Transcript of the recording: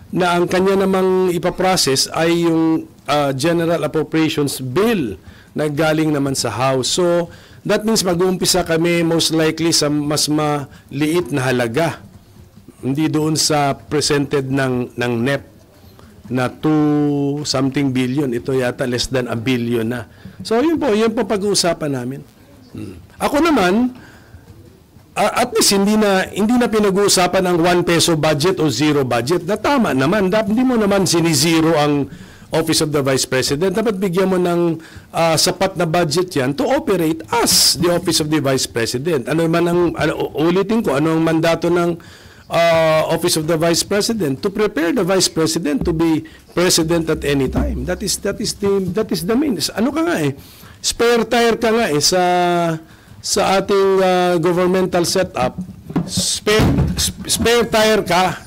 na ang kanya namang ipaprocess ay yung General Appropriations Bill na galing naman sa House. So, that means mag-uumpisa kami most likely sa mas maliit na halaga. Hindi doon sa presented ng NEP na 2 something billion. Ito yata less than 1 billion na. So, yun po pag-uusapan namin. Ako naman, at least hindi na pinag-uusapan ang 1 peso budget o 0 budget. Na tama naman. Hindi mo naman sinizero ang Office of the Vice President. Dapat bigyan mo ng sapat na budget yan to operate as the Office of the Vice President. Ulitin ko, ano ang mandato ng Office of the Vice President? To prepare the Vice President to be President at any time. That is the main. Ano ka nga spare tire ka nga sa ating governmental setup. Spare tire ka